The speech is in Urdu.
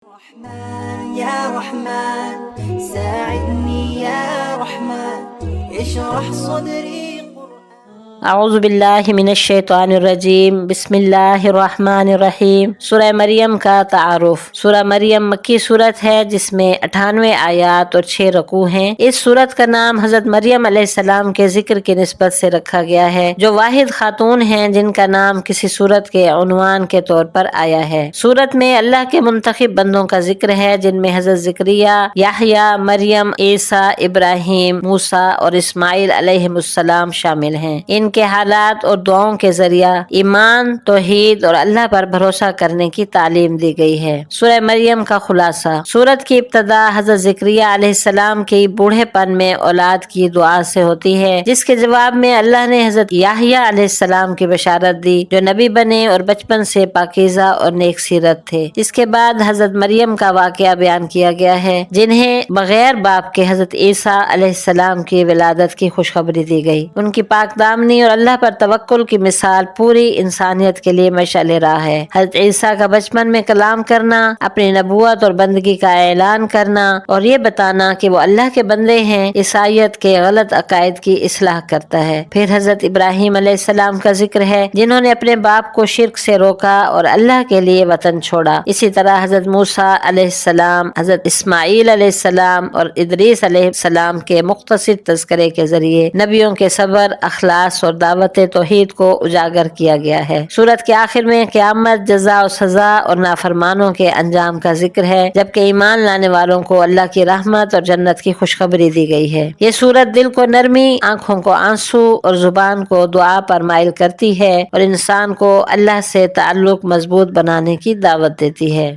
رحمن يا رحمن ساعدني يا رحمن اشرح صدري اعوذ باللہ من الشیطان الرجیم بسم اللہ الرحمن الرحیم۔ سورہ مریم کا تعارف۔ سورہ مریم مکی سورت ہے جس میں 98 آیات اور 6 رکوع ہیں۔ اس سورت کا نام حضرت مریم علیہ السلام کے ذکر کی نسبت سے رکھا گیا ہے، جو واحد خاتون ہیں جن کا نام کسی سورت کے عنوان کے طور پر آیا ہے۔ سورت میں اللہ کے منتخب بندوں کا ذکر ہے جن میں حضرت زکریا، یحییٰ، مریم، عیسیٰ، ابراہیم، موسیٰ اور اسماعیل علیہ السلام شامل ہیں۔ ان کے حالات اور دعاؤں کے ذریعہ ایمان، توحید اور اللہ پر بھروسہ کرنے کی تعلیم دی گئی ہے۔ سورہ مریم کا خلاصہ۔ سورت کی ابتدا حضرت زکریا علیہ السلام کی بوڑھے پن میں اولاد کی دعا سے ہوتی ہے، جس کے جواب میں اللہ نے حضرت یحییٰ علیہ السلام کی بشارت دی جو نبی بنے اور بچپن سے پاکیزہ اور نیک سیرت تھے۔ اس کے بعد حضرت مریم کا واقعہ بیان کیا گیا ہے جنہیں بغیر باپ کے حضرت عیسیٰ علیہ السلام کی ولادت کی خوشخبری دی گئی۔ ان کی پاک دامنی اور اللہ پر توکل کی مثال پوری انسانیت کے لیے مشعل راہ ہے۔ حضرت عیسیٰ کا بچپن میں کلام کرنا، اپنی نبوت اور بندگی کا اعلان کرنا اور یہ بتانا کہ وہ اللہ کے بندے ہیں، عیسائیت کے غلط عقائد کی اصلاح کرتا ہے۔ پھر حضرت ابراہیم علیہ السلام کا ذکر ہے جنہوں نے اپنے باپ کو شرک سے روکا اور اللہ کے لیے وطن چھوڑا۔ اسی طرح حضرت موسیٰ علیہ السلام، حضرت اسماعیل علیہ السلام اور ادریس علیہ السلام کے مختصر تذکرے کے ذریعے نبیوں کے صبر، اخلاص اور دعوت توحید کو اجاگر کیا گیا ہے۔ سورت کے آخر میں قیامت، جزا و سزا اور نافرمانوں کے انجام کا ذکر ہے، جبکہ ایمان لانے والوں کو اللہ کی رحمت اور جنت کی خوشخبری دی گئی ہے۔ یہ سورت دل کو نرمی، آنکھوں کو آنسو اور زبان کو دعا پر مائل کرتی ہے اور انسان کو اللہ سے تعلق مضبوط بنانے کی دعوت دیتی ہے۔